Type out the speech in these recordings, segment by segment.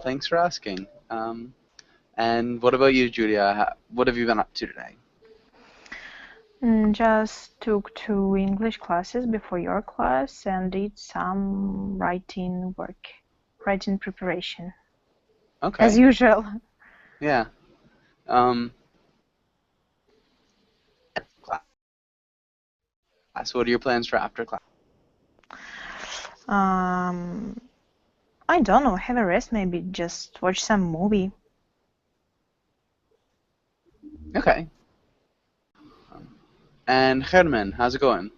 Thanks for asking. And what about you, Julia? What have you been up to today? Just took two English classes before your class and did some writing work, writing preparation, as Okay. usual. Yeah. Um, class. What are your plans for after class? Um, I don't know, have a rest, maybe just watch some movie. Okay. And Herman, how's it going?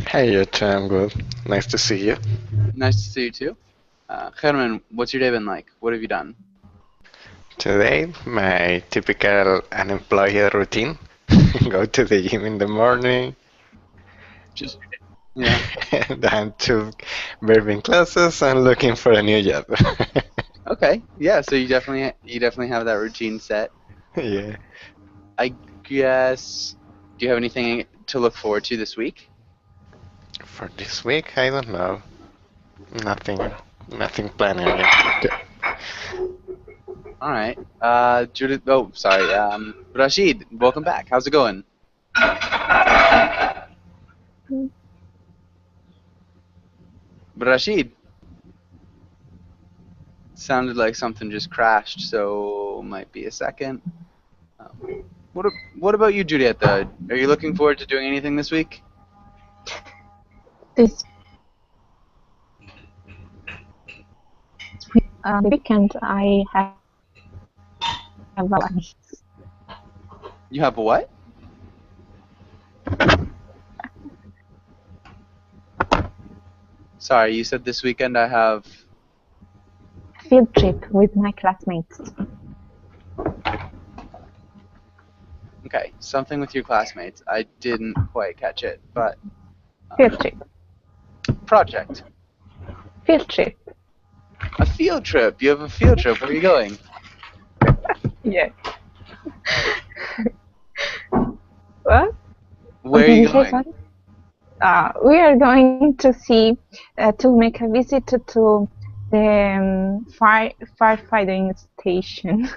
Hey, I'm good. Nice to see you. Nice to see you too. Herman, what's your day been like? What have you done? Today, my typical unemployed routine. Go to the gym in the morning, Just yeah. and then to bourbon classes and looking for a new job. Okay. Yeah. So you definitely have that routine set. Yeah. I guess. Do you have anything to look forward to this week? For this week, I don't know. Nothing, nothing planning yet. All right. Judith. Oh, sorry. Rashid, welcome back. How's it going? Rashid, sounded like something just crashed, so might be a second. What about you, Juliet? Are you looking forward to doing anything this week? This weekend I have a lunch. You have a what? Sorry, you said this weekend I have. Field trip with my classmates. Okay, something with your classmates. I didn't quite catch it, but Field trip. project. Field trip. A field trip. You have a field trip. Where are you going? Yeah. What? Where are Did you you say going? sorry? We are going to see to make a visit to the firefighting station.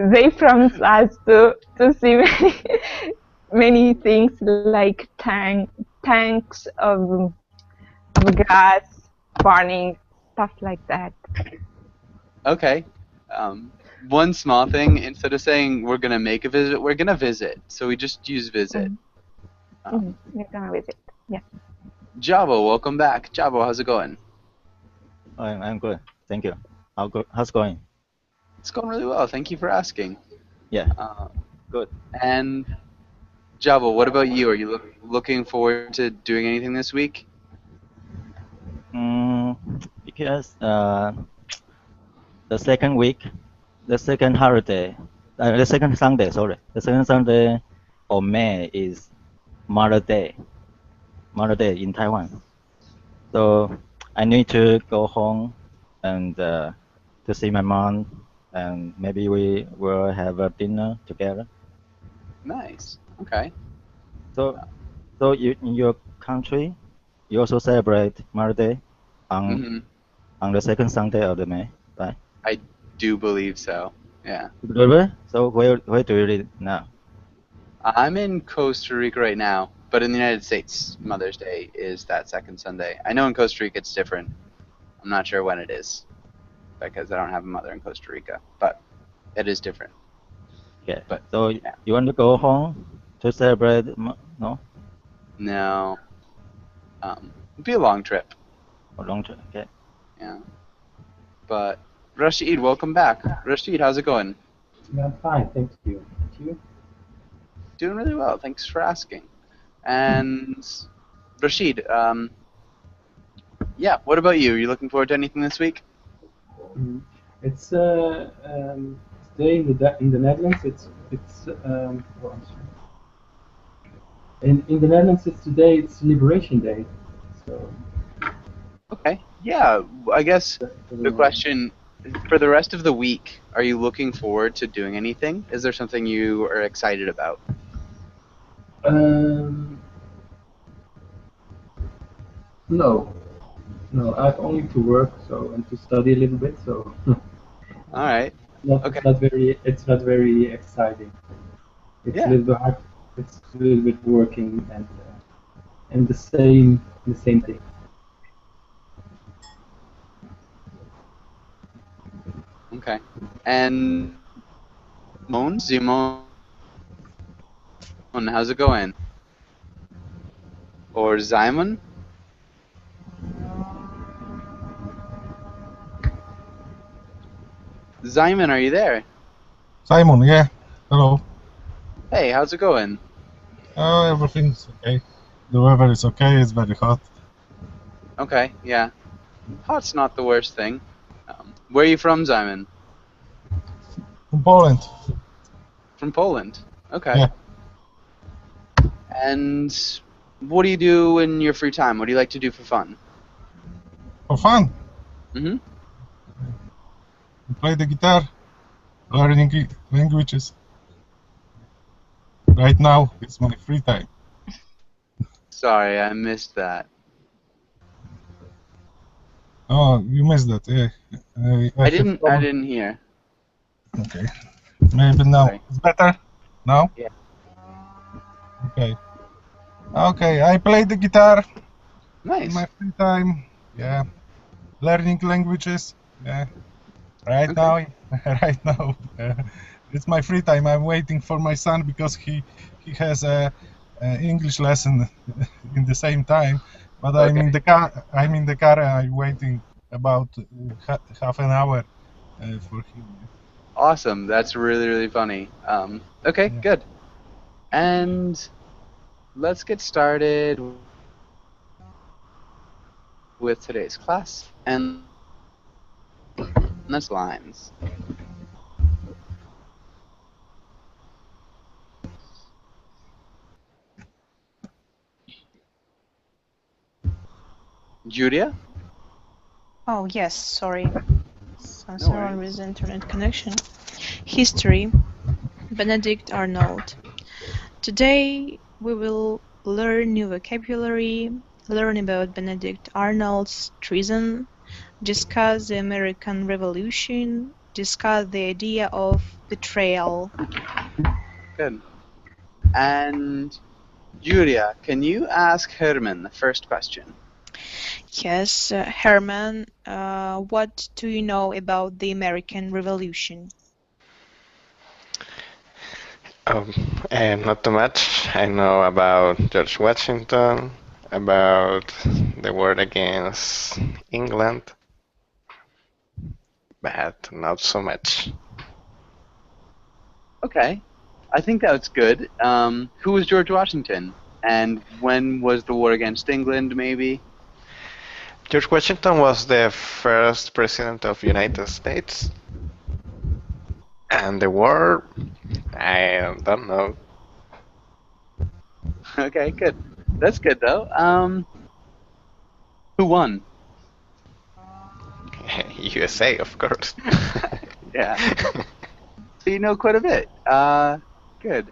They promised us to see many things like tanks of gas, burning, stuff like that. Okay. One small thing. Instead of saying we're gonna make a visit, we're gonna visit. So we just use visit. We're gonna visit. Yeah. Javo, welcome back. Javo, how's it going? I'm good. Thank you. How's it going? It's going really well. Thank you for asking. Yeah, Uh, good. and Javo, what about you? Are you looking forward to doing anything this week? Because the second week, the second holiday, the second Sunday, sorry, the second Sunday of May is Mother Day, Mother Day in Taiwan. So I need to go home and to see my mom, and maybe we will have a dinner together. Nice. Okay. So, so in your country, you also celebrate Mother Day on hmm on the second Sunday of the May, right? I do believe so. Yeah. Really? So where do you live now? I'm in Costa Rica right now, but in the United States, Mother's Day is that second Sunday. I know in Costa Rica it's different. I'm not sure when it is because I don't have a mother in Costa Rica, but it is different. Okay. But So yeah. you want to go home to celebrate? No, No. It'd be a long trip. a long trip. Okay. Yeah. But Rashid, welcome back. Rashid, how's it going? I'm fine, thank you. And you? Doing really well. Thanks for asking. And Rashid, yeah, what about you? Are you looking forward to anything this week? It's today in the Netherlands. Oh, I'm sorry. In the Netherlands, it's today. It's Liberation Day. So Okay. Yeah, I guess the uh, question for the rest of the week, are you looking forward to doing anything? Is there something you are excited about? no, No, I have only to work and to study a little bit, so All right. not Okay. it's not very exciting. It's a Yeah. little bit hard. It's a little bit working and the same thing. Okay. And Simone, how's it going? Or Simon? Simon, are you there? Simon, yeah. Hello. Hey, how's it going? Oh, everything's okay. The weather is okay. It's very hot. Okay, yeah. Hot's not the worst thing. Where are you from, Simon? From Poland. From Poland. Okay. Yeah. And what do you do in your free time? What do you like to do for fun? For fun. Mm-hmm. Play the guitar. Learning languages. Right now, it's my free time. Sorry, I missed that. Oh, you missed that. Yeah. I have didn't hear. Okay. Maybe now Sorry. it's better. Now. Yeah. Okay. Okay. I play the guitar in Nice. my free time. Yeah. Learning languages. Yeah. Right Okay. now, right now, it's my free time. I'm waiting for my son because he has a English lesson in the same time. But I'm Okay. in the car. I'm in the car. And I'm waiting about half an hour for him. Awesome. That's really, really funny. Okay, Yeah. good. And let's get started with today's class. And that's lines. Julia? Oh, yes, sorry. No Something wrong worries. with the internet connection. History. Benedict Arnold. Today we will learn new vocabulary, learn about Benedict Arnold's treason, discuss the American Revolution, discuss the idea of betrayal. Good. And Julia, can you ask Herman the first question? Yes, Herman, what do you know about the American Revolution? Not too much. I know about George Washington, about the war against England, but not so much. Okay. I think that's good. Who was George Washington? And when was the war against England, maybe? George Washington was the first president of United States, and the war, I don't know. Okay, good. That's good, though. Who won? USA, of course. Yeah. So you know quite a bit. Good.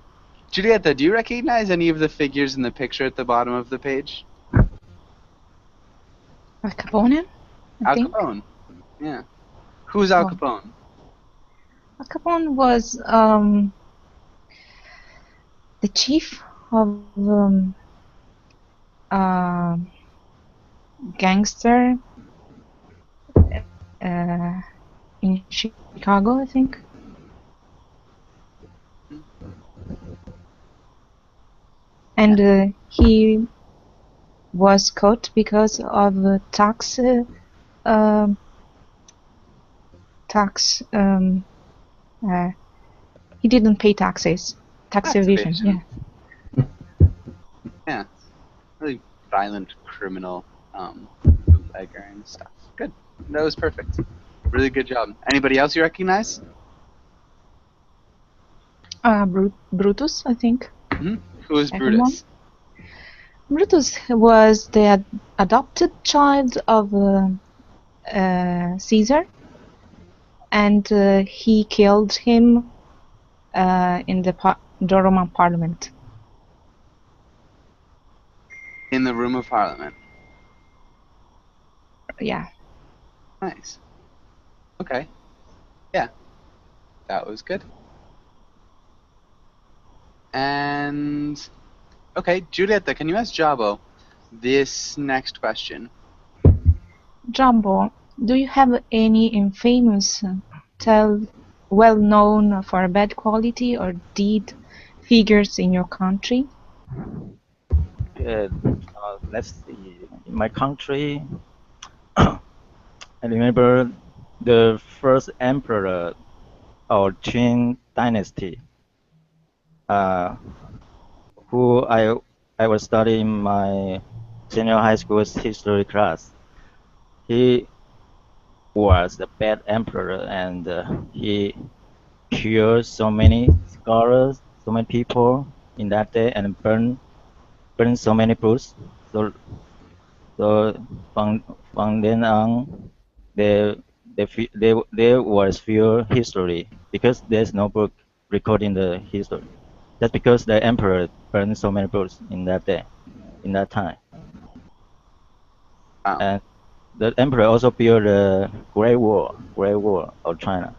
Julieta, do you recognize any of the figures in the picture at the bottom of the page? Al Capone, I Al think. Capone. Yeah. Who's Al Oh. Capone? Al Capone was the chief of gangster in Chicago, I think. And he was caught because of tax he didn't pay taxes. Tax evasion, yeah. Yeah. Really violent criminal bootlegger and stuff. Good. That was perfect. Really good job. Anybody else you recognize? Brutus, I think. Who was Second Brutus? Brutus was the adopted child of Caesar, and he killed him in the Roman Parliament. In the room of Parliament. Yeah. Nice. Okay. Yeah, that was good. And okay, Giulietta, can you ask Jabo this next question? Jumbo, do you have any infamous, well-known for bad quality or deed figures in your country? Let's see. In my country, I remember the first emperor of Qing dynasty, uh, who I was studying my senior high school's history class. He was the bad emperor, and he killed so many scholars, so many people in that day, and burned so many books. So from then on, there was few history because there's no book recording the history. That's because the emperor burned so many books in that day, in that time. Wow. And the emperor also built the Great Wall of China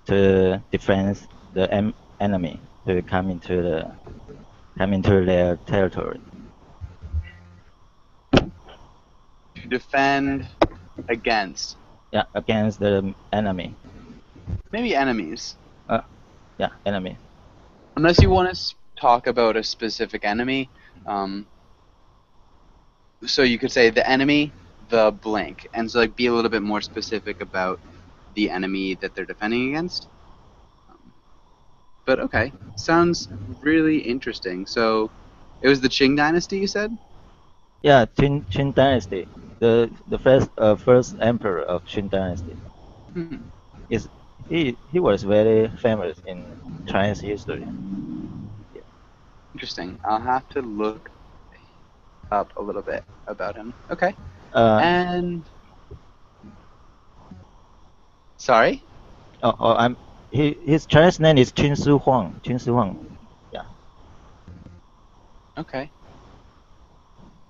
to defend the enemy to come into their territory. To defend against Yeah, against the enemy. maybe enemies. Yeah, enemy. Unless you want to talk about a specific enemy. So you could say the enemy, the blank, and so like be a little bit more specific about the enemy that they're defending against. But okay, sounds really interesting. So it was the Qing dynasty, you said? Yeah, Qing dynasty. The first emperor of Qing dynasty Hmm. is he was very famous in Chinese history. Interesting. I'll have to look up a little bit about him. Okay. Uh, And sorry? his Chinese name is Qin Shi Huang. Qin Shi Huang. Yeah. Okay.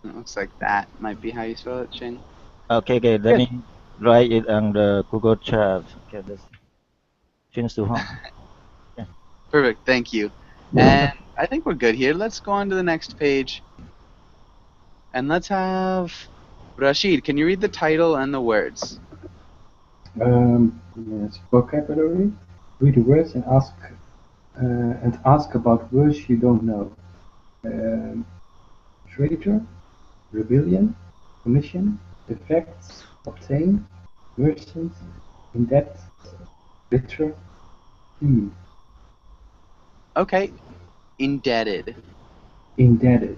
It looks like that might be how you spell it, Qing. Okay, let Good. me write it on the Google Chat. Okay, this Qin Shi Huang. Yeah. Perfect. Thank you. And I think we're good here. Let's go on to the next page. And let's have Rashid. Can you read the title and the words? Yes, vocabulary. Read the words and ask about words you don't know. Traitor, rebellion, commission, effects, obtain, merchant, in debt, bitter, Okay. Indebted. indebted.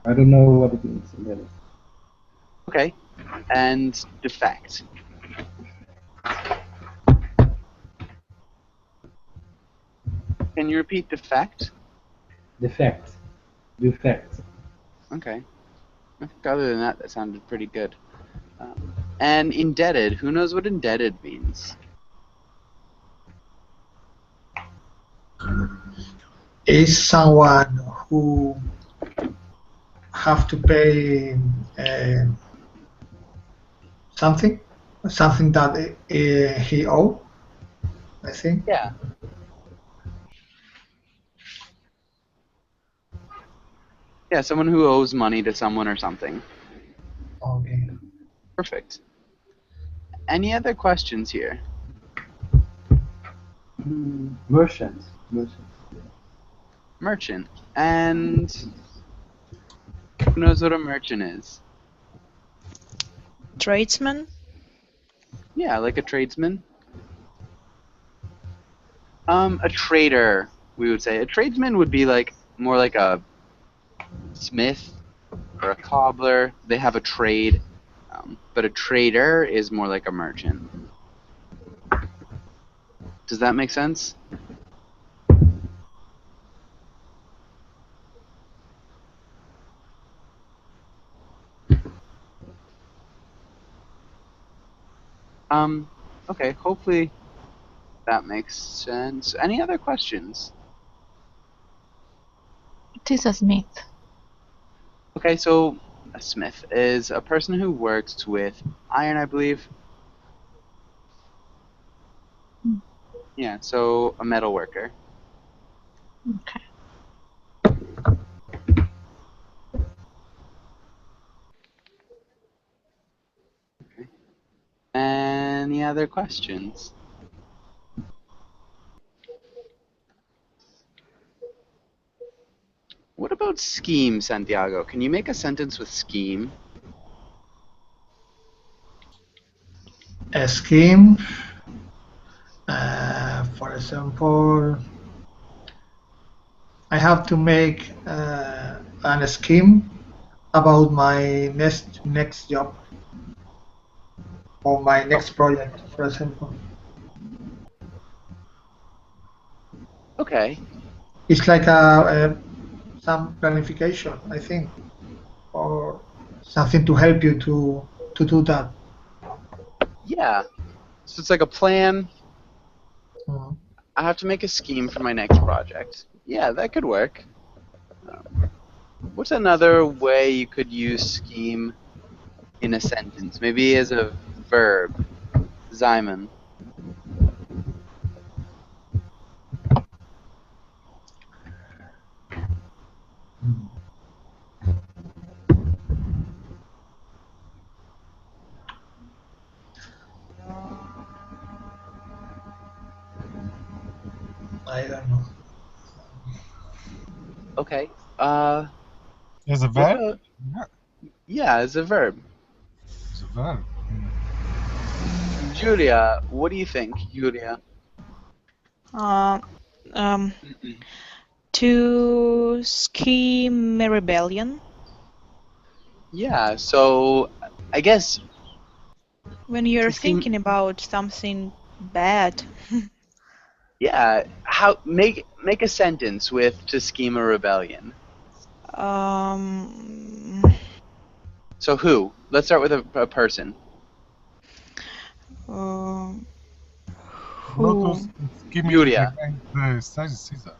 I don't know what it means, indebted. Okay. And defect. Can you repeat defect? Defect. Okay. I think other than that, that sounded pretty good. And indebted. Who knows what indebted means? Is someone who have to pay something that he owe, I think. Yeah. Yeah, someone who owes money to someone or something. Okay. Perfect. Any other questions here? Merchant. Merchant. And who knows what a merchant is? Tradesman? Yeah, like a tradesman. A trader, we would say. A tradesman would be like more like a smith or a cobbler. They have a trade. But a trader is more like a merchant. Does that make sense? Okay, hopefully that makes sense. Any other questions? It is a smith. Okay, so a smith is a person who works with iron, I believe. Yeah, so a metal worker. Okay. Any other questions? What about scheme, Santiago? Can you make a sentence with scheme? A scheme, for example, I have to make an scheme about my next job or my next project, for example. Okay. It's like some planification, I think, or something to help you to do that. Yeah. So it's like a plan. Mm. I have to make a scheme for my next project. Yeah, that could work. What's another way you could use scheme in a sentence? Maybe as a verb. Simon. I don't know. Okay. As a What verb? about Yeah, yeah, as a verb? as a verb. Julia, what do you think, Julia? Uh, um, to scheme a rebellion. Yeah, so I guess When you're to scheme. thinking about something bad. Yeah, how make a sentence with to scheme a rebellion. Um, So who? Let's start with a person. uh, Not who? us scheming Julia. against the Caesar.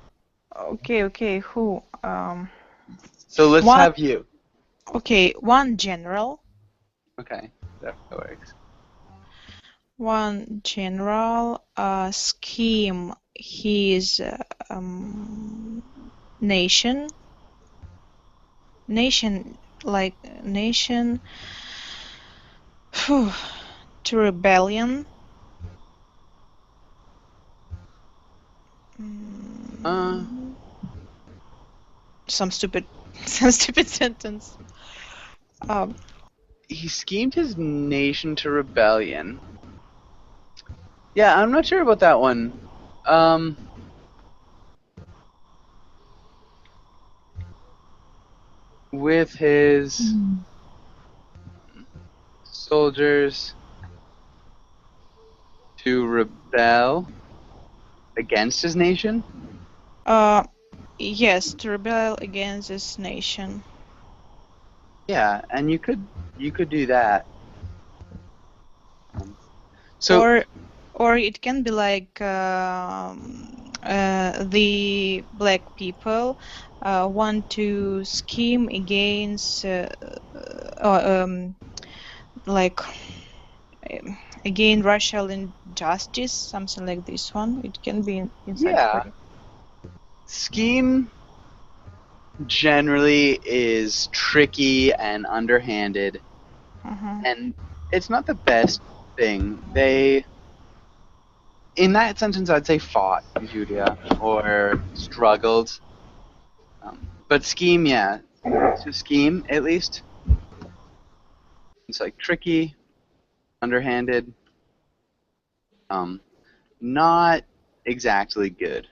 Okay, who? So let's One. have you. Okay, one general. Okay, that works. One general scheme his nation. Nation to rebellion. Uh, Some stupid sentence. he schemed his nation to rebellion. Yeah, I'm not sure about that one. With his soldiers to rebel against his nation. Yes, to rebel against this nation. Yeah, and you could do that. So Or it can be like the black people want to scheme against like against racial injustice, something like this one. It can be inside yeah, story. scheme generally is tricky and underhanded, and it's not the best thing. They, in that sentence, I'd say fought, Julia, or struggled. But scheme, yeah, to scheme at least, it's like tricky, underhanded, not exactly good.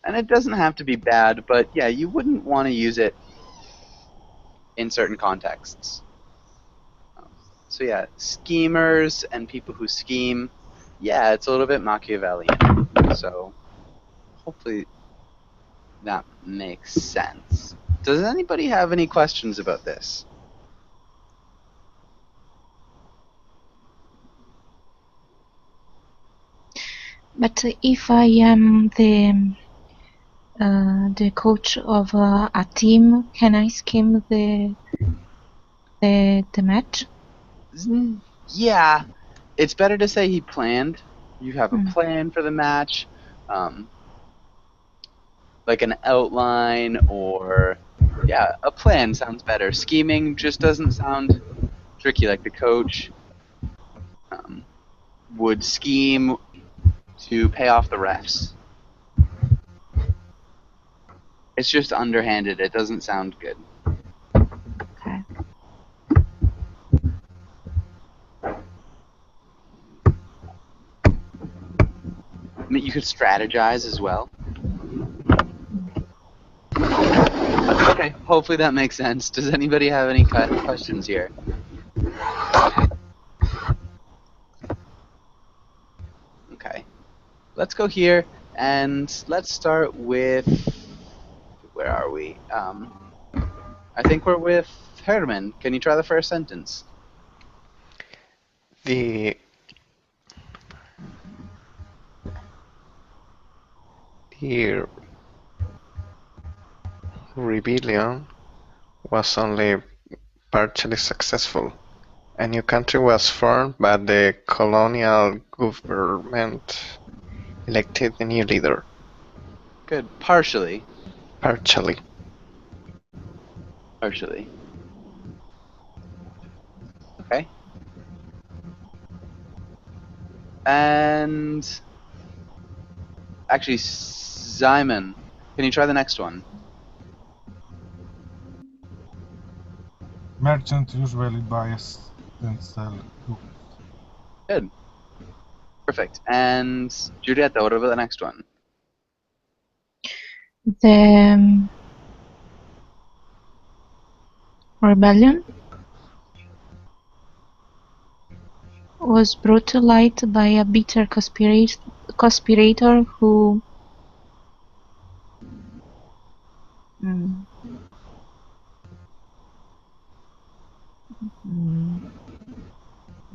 And it doesn't have to be bad, but yeah, you wouldn't want to use it in certain contexts. So yeah, schemers and people who scheme, yeah, it's a little bit Machiavellian. So hopefully that makes sense. Does anybody have any questions about this? But if I am the the coach of a team can I skim the match? Yeah, it's better to say he planned. You have a Hmm. plan for the match, like an outline, or yeah, a plan sounds better. Scheming just doesn't sound tricky. Like the coach would scheme to pay off the refs. It's just underhanded. It doesn't sound good. Okay. I mean, you could strategize as well. Okay, hopefully that makes sense. Does anybody have any questions here? Okay, let's go here and let's start with, where are we? I think we're with Herman. Can you try the first sentence? The the rebellion was only partially successful. A new country was formed, but the colonial government elected a new leader. Good. Partially. Partially. Partially. Okay. And actually, Simon, can you try the next one? Merchants usually buy and sell goods. Good. Perfect. And Julieta, what about the next one? The rebellion was brought to light by a bitter conspirator who mm,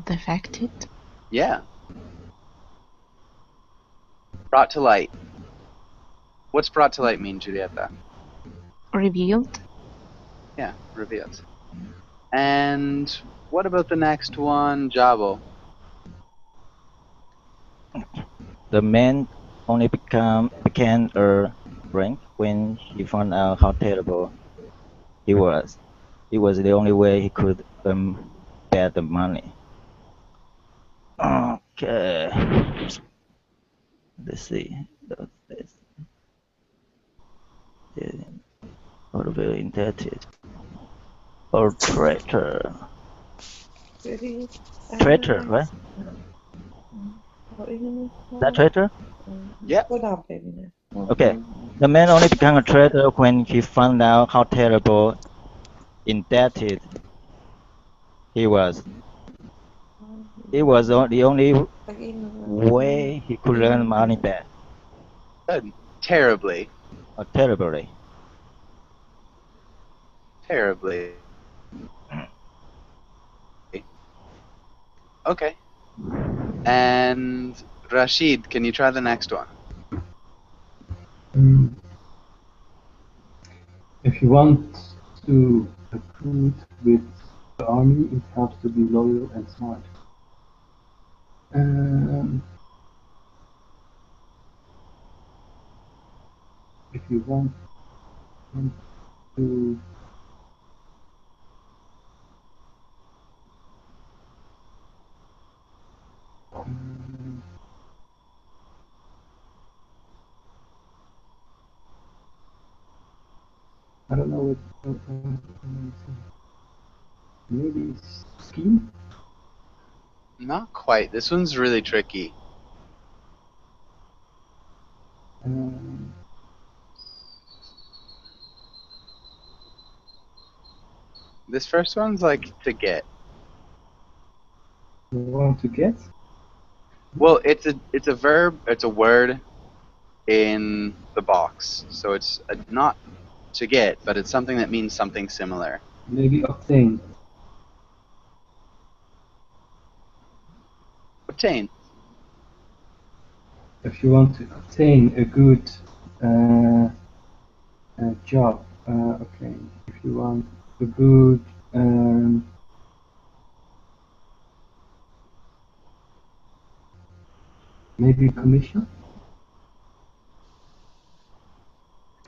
defected. Yeah. Brought to light. What's brought to light mean, Julieta? Revealed. Yeah, revealed. And what about the next one, Jabo? The man only became a rank when he found out how terrible he was. It was the only way he could bear the money. Okay. Let's see. Or very indebted. Or traitor. Traitor, right? Is that traitor? Yep. Okay. The man only became a traitor when he found out how terrible indebted he was. It was the only way he could earn money back. Good. Terribly. Or terribly. Terribly. Okay. And Rashid, can you try the next one? If you want to recruit with the army, it has to be loyal and smart. If you want to I don't know what maybe scheme? Not quite. This one's really tricky. This first one's like to get. You want to get? Well, it's a verb. It's a word in the box, so it's not to get, but it's something that means something similar. Maybe obtain. Obtain. If you want to obtain a good Job. Okay. If you want a good maybe commission.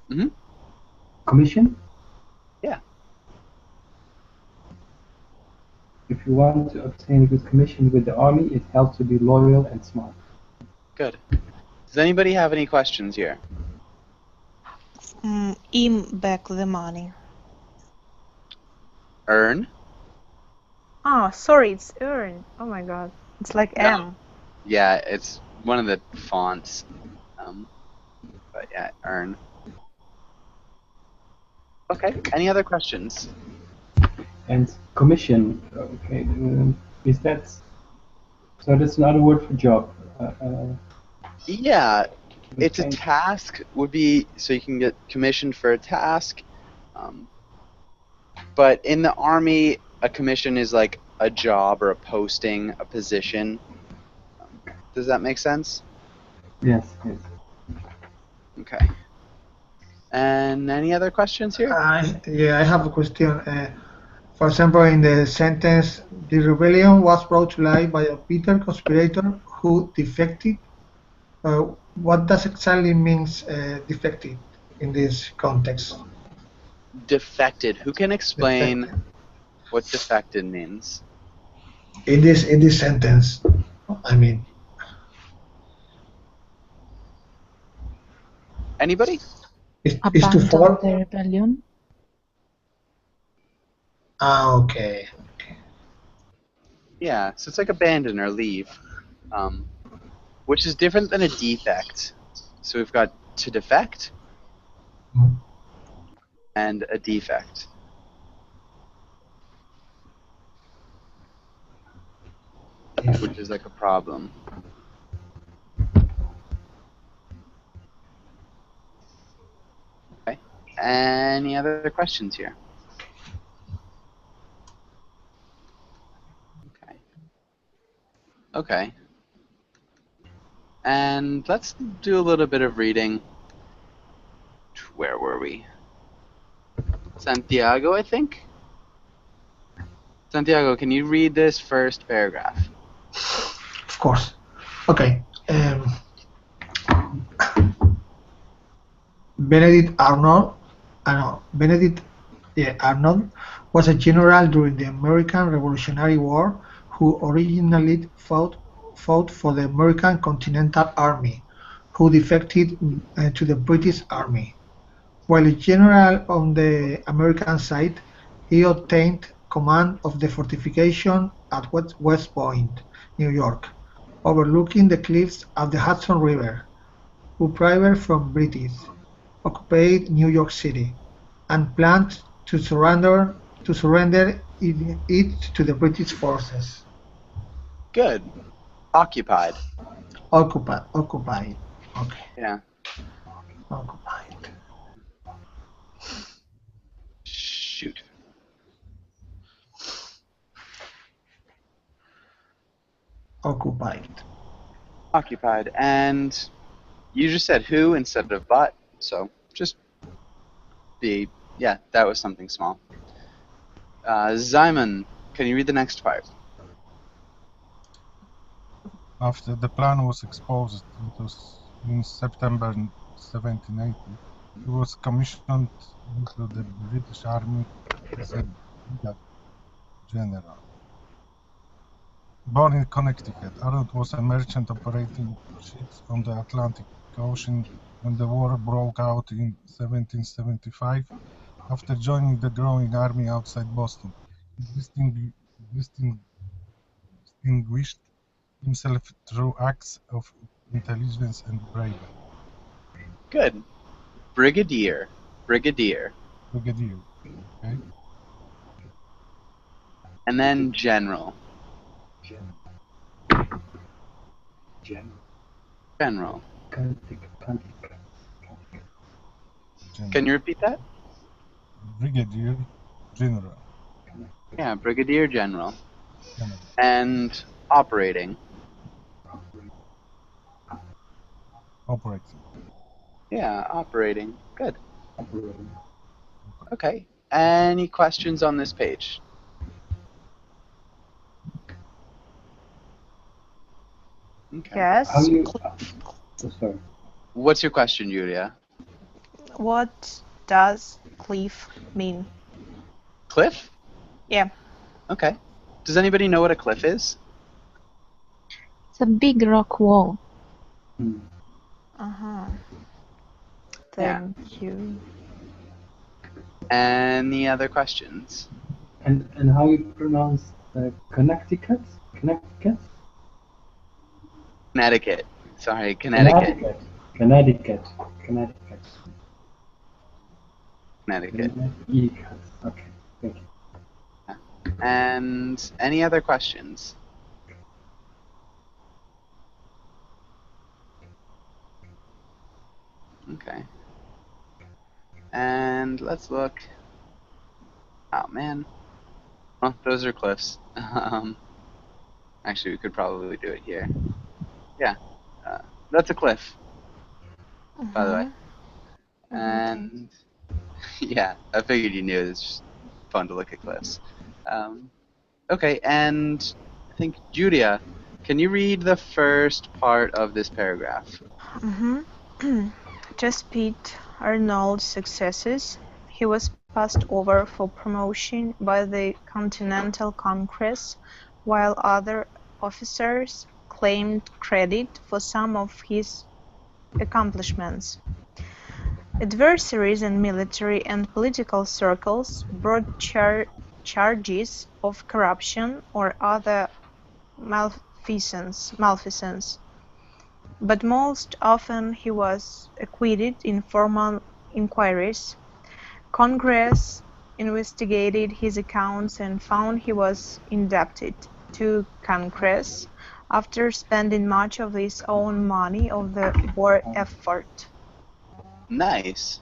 Hmm. Commission. Yeah. If you want to obtain a good commission with the army, it helps to be loyal and smart. Good. Does anybody have any questions here? Back the money. Earn. Ah, sorry, it's earn. Oh my god, it's like No. M. Yeah, it's one of the fonts. But yeah, earn. Okay. Any other questions? And commission. Okay. Is that so? That's another word for job. Yeah, it's a Okay. task. Would be so you can get commissioned for a task. But in the army, a commission is like a job or a posting, a position. Does that make sense? Yes. Yes. Okay. And any other questions here? Yeah, I have a question. For example, in the sentence, the rebellion was brought to life by a bitter conspirator who defected. What does exactly means defected in this context? Defected. Who can explain Defected. what defected means? In this sentence, I mean. Anybody? Is to Abandon fall? the rebellion. Ah, okay. Yeah, so it's like abandon or leave, which is different than a defect. So we've got to defect and a defect. Which is like a problem. Okay. Any other questions here? Okay. Okay. And let's do a little bit of reading. Where were we? Santiago, I think? Santiago, can you read this first paragraph? Of course. Okay. Benedict Arnold, Benedict Arnold was a general during the American Revolutionary War who originally fought for the American Continental Army, who defected to the British Army. While a general on the American side, he obtained command of the fortification at West Point, New York, overlooking the cliffs of the Hudson River, who prior from British occupied New York City, and planned to surrender it to the British forces. Good. Occupied. Occupied. Okay. Yeah. Occupied. Shoot. Occupied. Occupied. And you just said who instead of but, so just be, yeah, that was something small. Simon, can you read the next part? After the plan was exposed, it was in September 1780, he was commissioned into the British Army as a brigadier general. Born in Connecticut, Arnold was a merchant operating ships on the Atlantic Ocean when the war broke out in 1775. After joining the growing army outside Boston, he distinguished himself through acts of intelligence and bravery. Good. Brigadier. Brigadier. Okay. And then general. General. Can you repeat that? Brigadier General. Yeah, Brigadier General. General. And operating. Operating. Yeah, operating. Good. operating. Okay. Any questions on this page? Okay. How Yes. you? Sorry. What's your question, Julia? What does cliff mean? Cliff? Yeah. Okay. Does anybody know what a cliff is? It's a big rock wall. Hmm. Uh-huh. Yeah. Thank you. Any other questions? And how you pronounce Connecticut? Connecticut? Connecticut. Sorry, Connecticut. Connecticut. Connecticut. Connecticut. Connecticut. Okay. Thank you. And any other questions? Okay. And let's look. Oh man. Well, those are cliffs. Actually, we could probably do it here. Yeah. That's a cliff, by the way. And yeah, I figured you knew. It's just fun to look at cliffs. Okay, and I think Julia, can you read the first part of this paragraph? Despite Arnold's successes, he was passed over for promotion by the Continental Congress, while other officers claimed credit for some of his accomplishments. Adversaries in military and political circles brought charges of corruption or other malfeasance, but most often he was acquitted in formal inquiries. Congress investigated his accounts and found he was indebted to Congress after spending much of his own money of the war effort. Nice.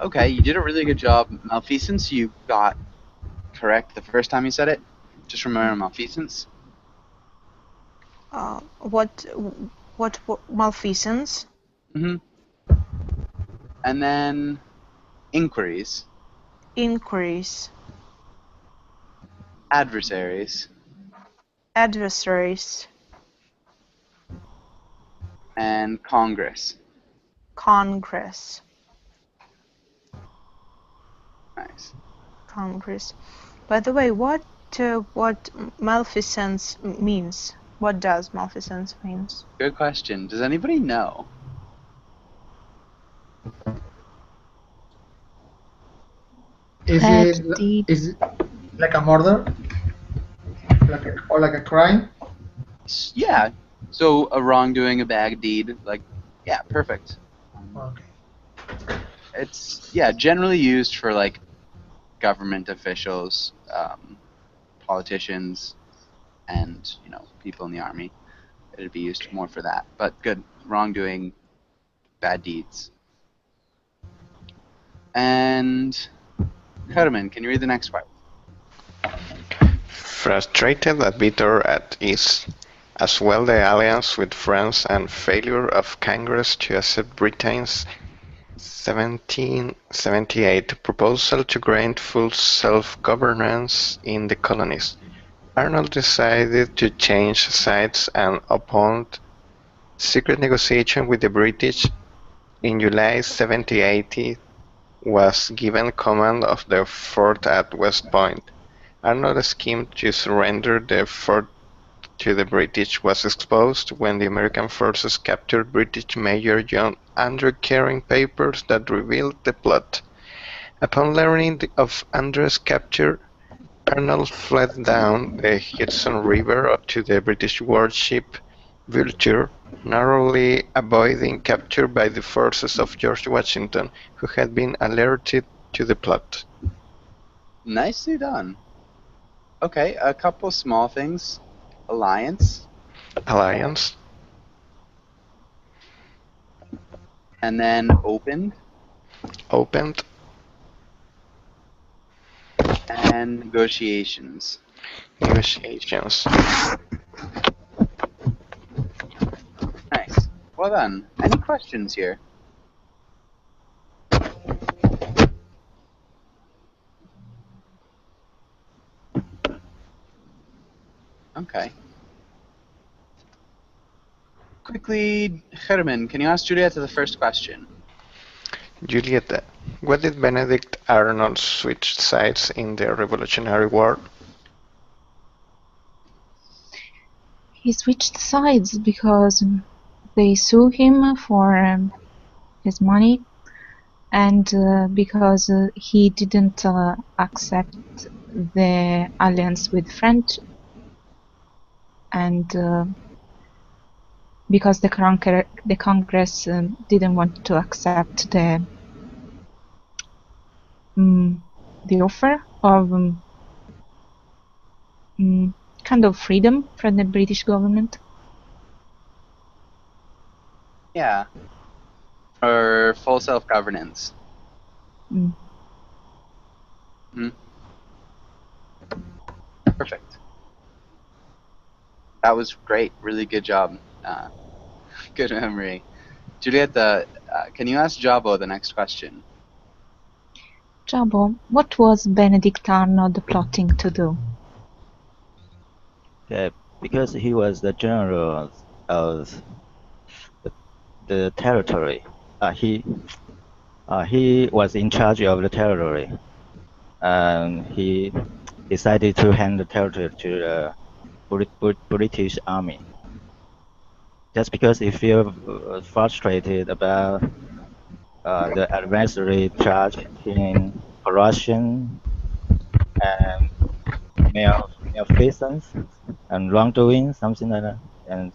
Okay, you did a really good job. Malfeasance, you got correct the first time you said it. Just remember malfeasance. What malfeasance? Mm-hmm. And then inquiries, Inquiries. adversaries, Adversaries. and Congress. Congress. Nice. Congress. By the way, what malfeasance means? What does malfeasance means? Good question. Does anybody know? Is Bad it deed. is it like a murder? Or like a crime? Yeah. So a wrongdoing, a bad deed, like, yeah, perfect. Okay. It's, yeah, generally used for like government officials, politicians, and people in the army. It'd be used more for that. But good, wrongdoing, bad deeds. And Herman, can you read the next part? Frustrated and bitter at ease, as well the alliance with France and failure of Congress to accept Britain's 1778 proposal to grant full self-governance in the colonies, Arnold decided to change sides and opened secret negotiation with the British. In July 1780 was given command of the fort at West Point. Arnold's scheme to surrender the fort to the British was exposed when the American forces captured British Major John Andrew carrying papers that revealed the plot. Upon learning of Andrew's capture, Arnold fled down the Hudson River to the British warship Vulture, narrowly avoiding capture by the forces of George Washington, who had been alerted to the plot. Nicely done. Okay, a couple small things. Alliance, Alliance, and then opened, opened, and negotiations. negotiations. Nice. Well done. Any questions here? quickly, Herman, can you ask Julieta the first question? Julieta, why did Benedict Arnold switch sides in the Revolutionary War? He switched sides because they sue him for his money, and because he didn't accept the alliance with France, and because the Congress didn't want to accept the offer of kind of freedom from the British government. Yeah. Or full self-governance. Perfect. That was great. Really good job. Good memory. Julieta, can you ask Jabo the next question? Jabo, what was Benedict Arnold plotting to do? Okay, because he was the general of the territory. He was in charge of the territory, and he decided to hand the territory to the British Army. Just because he felt frustrated about the adversary charge in corruption and malfeasance and wrongdoing, something like that, and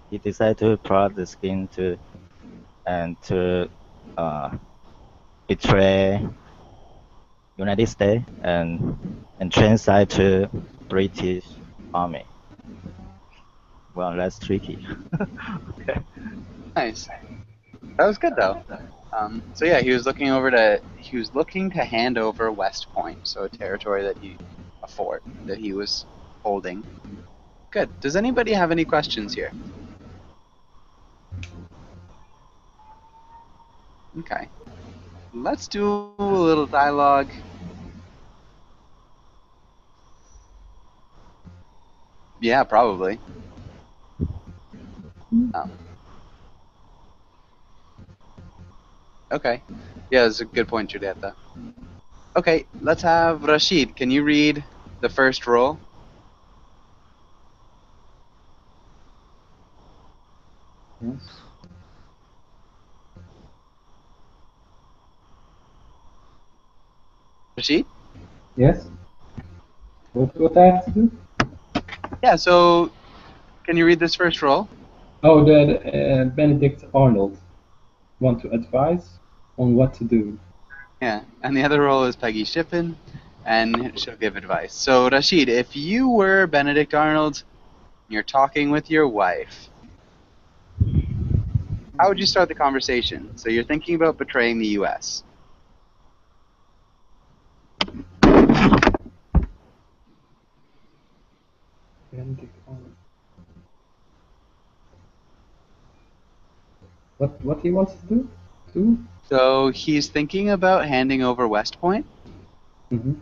he decided to plot the scheme to betray United States and translate to British Army. Well, that's tricky. Okay. Nice. That was good though. So yeah, he was looking to hand over West Point, so a territory a fort that he was holding. Good. Does anybody have any questions here? Okay. Let's do a little dialogue. Yeah, probably. Okay. Yeah, that's a good point, Julieta. Okay, let's have Rashid. Can you read the first roll? Yes. Rashid? Yes. What I have to do? Yeah, so can you read this first roll? Oh, the Benedict Arnold want to advise on what to do. Yeah, and the other roll is Peggy Shippen, and she'll give advice. So, Rashid, if you were Benedict Arnold, you're talking with your wife, how would you start the conversation? So you're thinking about betraying the U.S. Benedict Arnold. What he wants to do? So he's thinking about handing over West Point. Mm-hmm.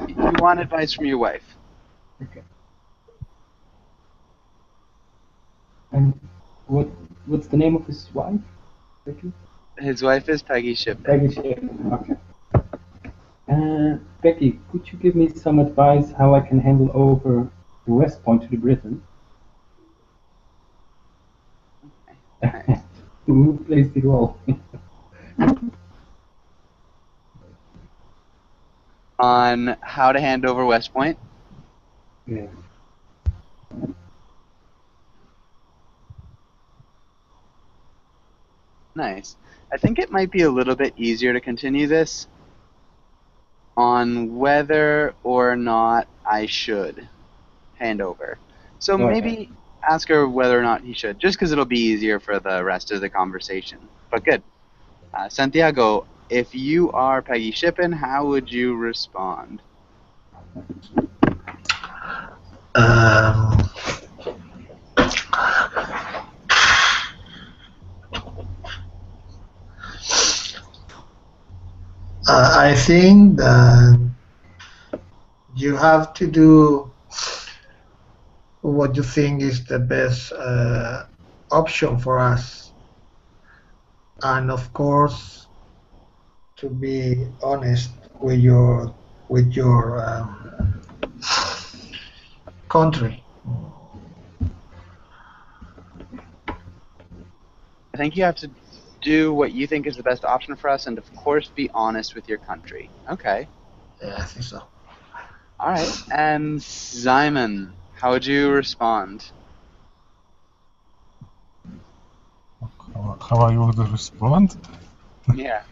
You want advice from your wife. Okay. And what's the name of his wife? Becky? His wife is Peggy Shippen. Peggy Shippen. Okay. Becky, could you give me some advice how I can handle over the West Point to the Britain? Nice. Who plays the role? On how to hand over West Point? Yeah. Nice. I think it might be a little bit easier to continue this on whether or not I should hand over. So maybe ask her whether or not he should, just because it'll be easier for the rest of the conversation. But good. Santiago, if you are Peggy Shippen, how would you respond? I think that you have to do what you think is the best option for us, and of course, to be honest with your country. I think you have to do what you think is the best option for us, and of course, be honest with your country. Okay. Yeah, I think so. All right. And Simon, how would you respond? How I would respond? Yeah.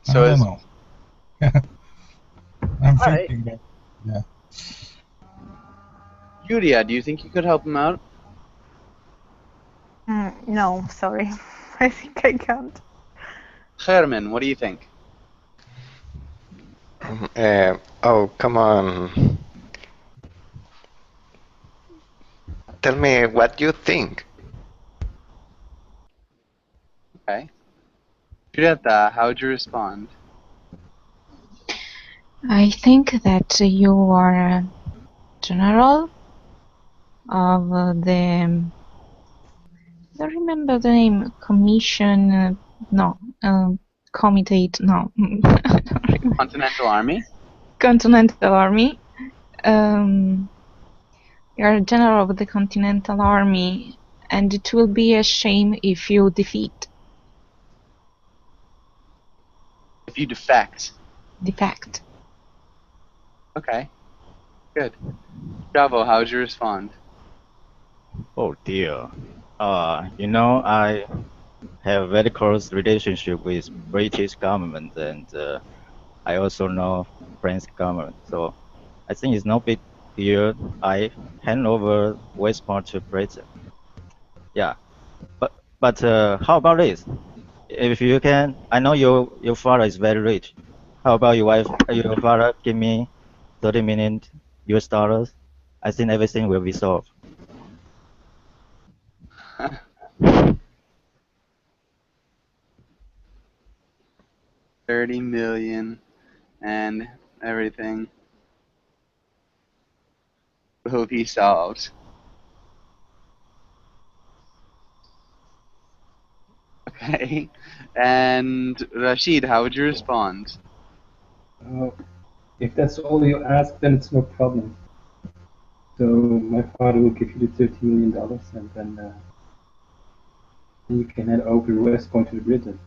I So don't is know. I'm all right. thinking that, yeah. Yuria, do you think you could help him out? No, sorry. I think I can't. Herman, what do you think? Oh, come on. Tell me what you think. Okay. Julieta, how would you respond? I think that you are a general of the, I don't remember the name, commission, no, comitate, no, I don't remember. Continental Army? Continental Army. You're a general of the Continental Army, and it will be a shame if you defect. If you defect. Defect. Okay. Good. Bravo, how would you respond? Oh dear. I have very close relationship with British government, and I also know French government. So I think it's no big deal. I hand over West Point to Britain. Yeah, but how about this? If you can, I know your father is very rich. How about your father give me 30 million US dollars? I think everything will be solved. 30 million and everything will be solved. Okay. And Rashid, how would you respond? If that's all you ask, then it's no problem. So my father will give you the $30 million, and then you can head over to West Point to Britain.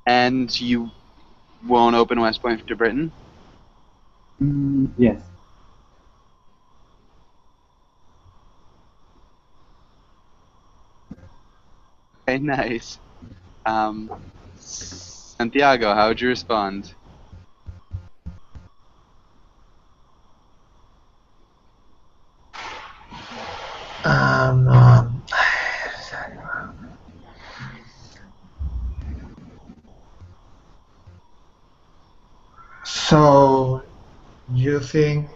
And you won't open West Point to Britain? Yes. Okay, nice. Santiago, how would you respond? So you think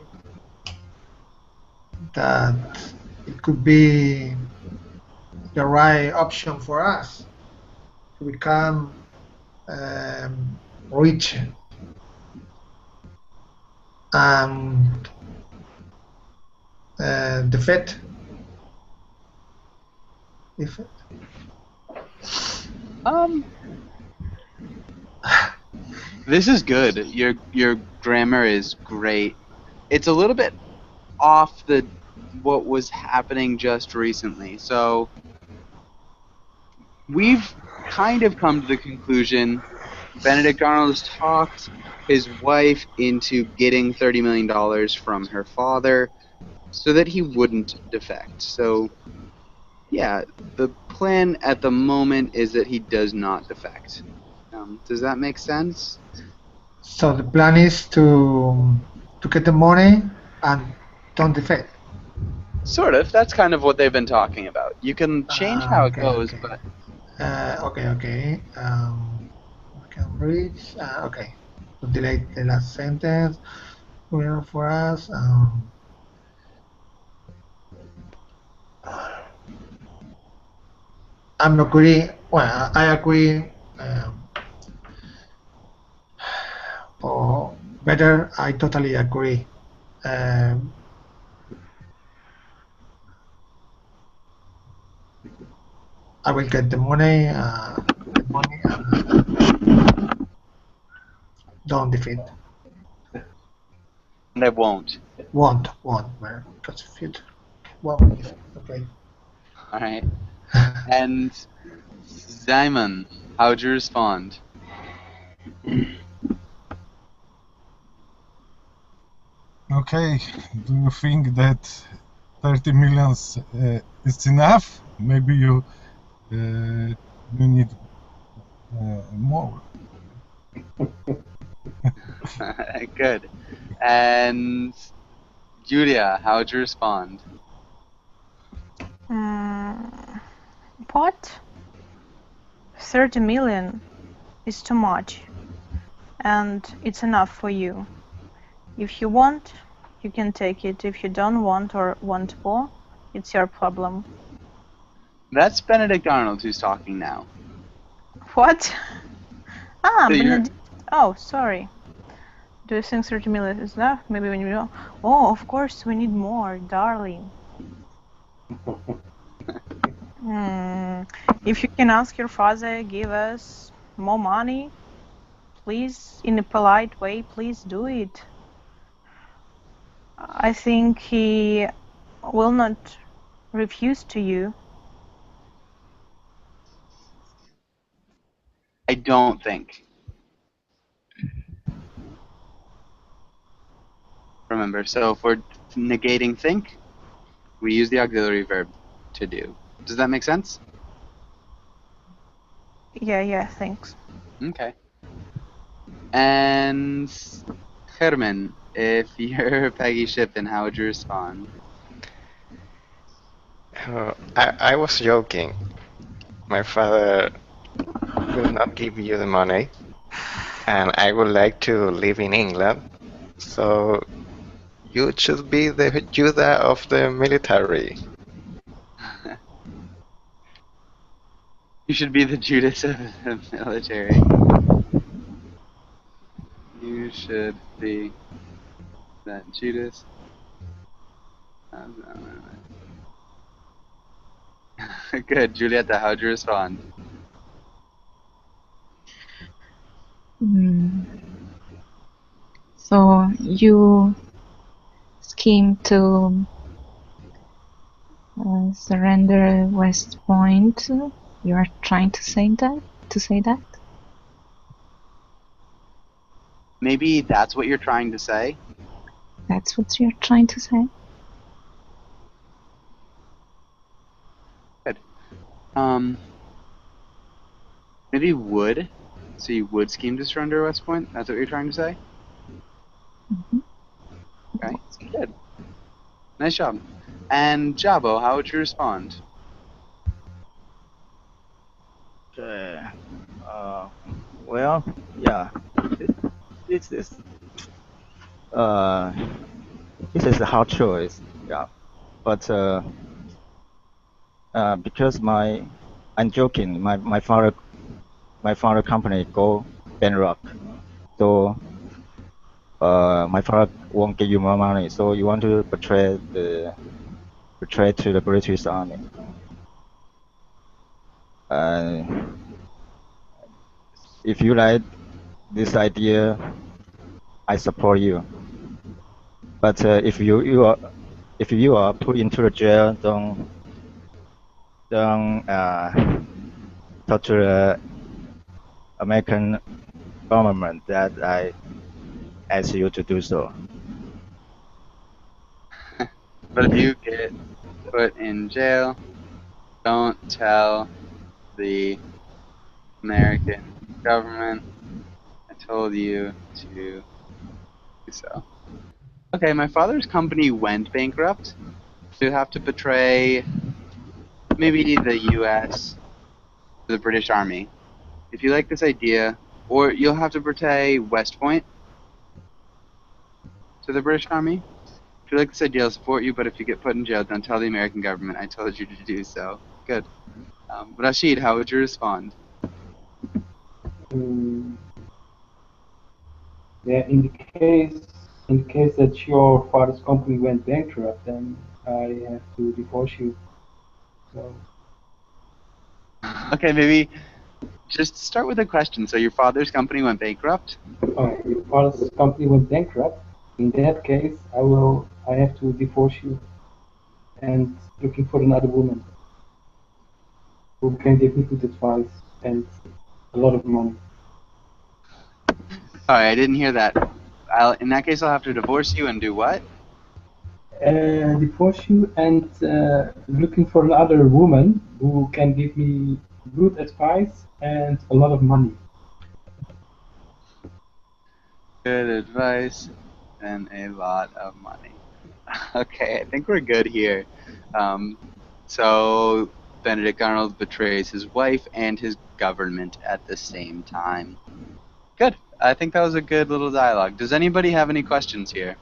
that it could be the right option for us to become rich and defeat? This is good. Your grammar is great. It's a little bit off what was happening just recently. So we've kind of come to the conclusion Benedict Arnold has talked his wife into getting $30 million from her father so that he wouldn't defect. So yeah, the plan at the moment is that he does not defect. Does that make sense? So the plan is to get the money and don't defect. Sort of. That's kind of what they've been talking about. You can change how it goes, Okay. but Okay. We can reach. Okay. To delete the last sentence. Well, for us. I'm agree. Well, I agree. Or better, I totally agree. Um, I will get the money. Don't defeat. and I won't. Won't. Well, because if it won't defeat. Okay. All right. And Simon, how'd you respond? Okay, do you think that 30 millions is enough? Maybe you need more. Good. And Julia, how'd you respond? What? 30 million is too much, and it's enough for you. If you want, you can take it. If you don't want or want more, it's your problem. That's Benedict Arnold who's talking now. What? So you're- Benedict. Oh, sorry. Do you think 30 million is enough? Maybe when you know. Oh, of course we need more, darling. If you can ask your father, give us more money, please, in a polite way, please do it. I think he will not refuse to you. I don't think. Remember, so for negating think, we use the auxiliary verb to do. Does that make sense? Yeah, thanks. Okay. And Herman, if you're Peggy Shippen, how would you respond? I was joking. My father will not give you the money, and I would like to live in England. So you should be the Judah of the military. You should be the Judas of the military. You should be that Judas. Good, Julieta, how'd you respond? So you scheme to surrender West Point. You are trying to say that? Maybe that's what you're trying to say? That's what you're trying to say? Good. Maybe would. So you would scheme to surrender West Point? That's what you're trying to say? Mm-hmm. Okay, good. Nice job. And Jabo, how would you respond? Okay. Well, yeah. This is this is a hard choice. Yeah, but because I'm joking. My father company go bankrupt, so my father won't give you more money. So you want to betray to the British Army. If you like this idea, I support you. But if you are put into the jail, don't talk to the American government that I ask you to do so. But if you get put in jail, don't tell the American government I told you to do so. Okay, my father's company went bankrupt. You have to betray maybe the U.S. to the British Army. If you like this idea, or you'll have to betray West Point to the British Army. If you like this idea, I'll support you, but if you get put in jail, don't tell the American government I told you to do so. Good. Rashid, how would you respond? Yeah, in the case that your father's company went bankrupt, then I have to divorce you. So Okay, maybe just start with a question. So your father's company went bankrupt? your father's company went bankrupt. In that case, I have to divorce you and looking for another woman who can give me good advice and a lot of money. Sorry, I didn't hear that. In that case, I'll have to divorce you and do what? Divorce you and looking for another woman who can give me good advice and a lot of money. Good advice and a lot of money. Okay, I think we're good here. So Benedict Arnold betrays his wife and his government at the same time. Good. I think that was a good little dialogue. Does anybody have any questions here?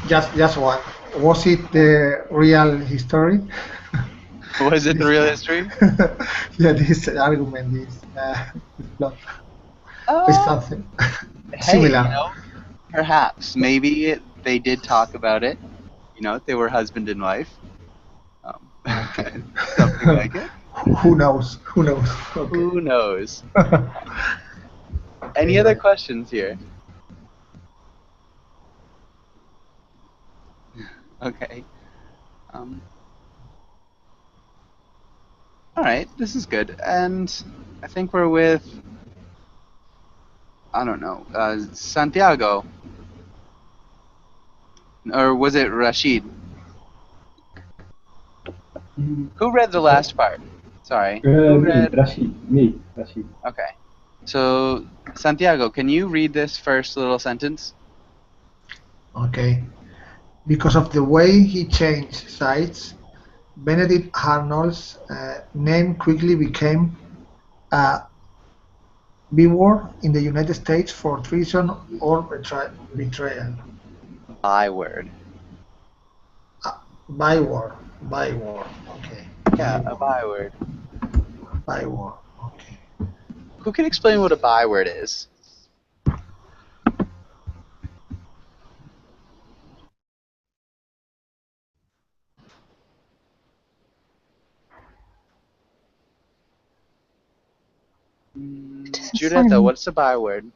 Just one. Was it the real history? Was it the real history? Yeah, this argument is plot is Oh, something hey, similar. perhaps. Maybe they did talk about it. They were husband and wife. Something like it. Who knows? Who knows? Okay. Who knows? Any Okay, other right. questions here? Okay. All right, this is good. And I think we're with, I don't know, Santiago. Or was it Rashid? Who read the last part? Sorry. Who read? Me, Rashid. Okay. So, Santiago, can you read this first little sentence? Okay. Because of the way he changed sides, Benedict Arnold's name quickly became a byword in the United States for treason or betrayal. Byword. Byword. Byword. Okay. Yeah, a byword. Byword. Okay. Who can explain what a byword is? It is a Juditha, synonym. what's a byword?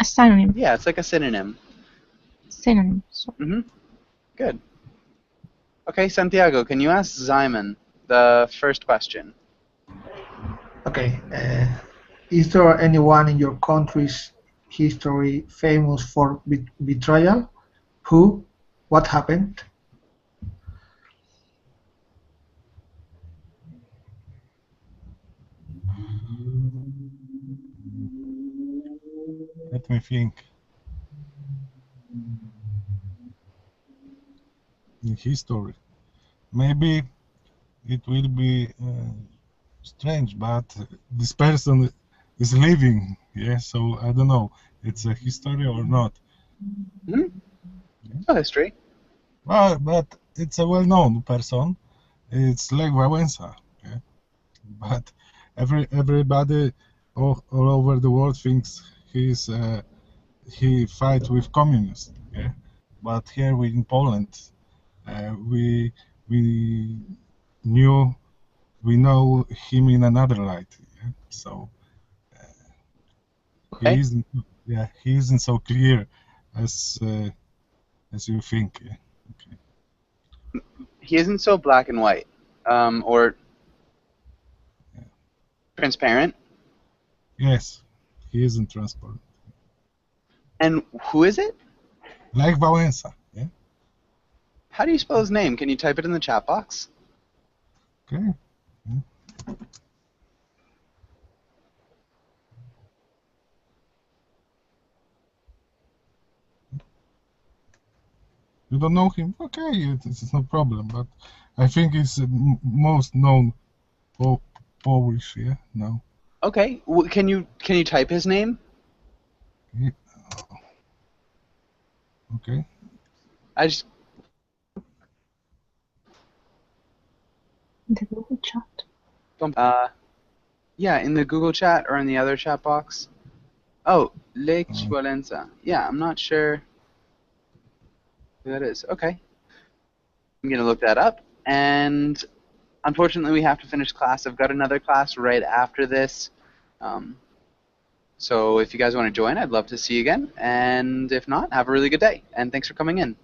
A synonym. Yeah, it's like a synonym. Synonym. So Good. Okay, Santiago, can you ask Simon the first question? Okay. Is there anyone in your country's history famous for betrayal? Who? What happened? Let me think. In history, maybe it will be strange, but this person is living. Yeah, so I don't know. It's a history or not. No history. Well, but it's a well-known person. It's Lech Wałęsa. Yeah? But everybody all over the world thinks he fight with communists. Yeah, but here in Poland, we knew we know him in another light. Yeah? So he Okay. isn't. Yeah, he isn't so clear as you think. Yeah? Okay. He isn't so black and white, or transparent. Yes, he isn't transparent. And who is it? Like Wałęsa. Yeah. How do you spell his name? Can you type it in the chat box? Okay. You don't know him? Okay, it's no problem. But I think he's the most known Polish, yeah, now. Okay. Can you type his name? Yeah. Okay. I just The Google chat. yeah, in the Google chat or in the other chat box. Oh, Lech Walesa. Yeah, I'm not sure who that is. Okay. I'm gonna look that up. And unfortunately, we have to finish class. I've got another class right after this. So if you guys want to join, I'd love to see you again. And if not, have a really good day. And thanks for coming in.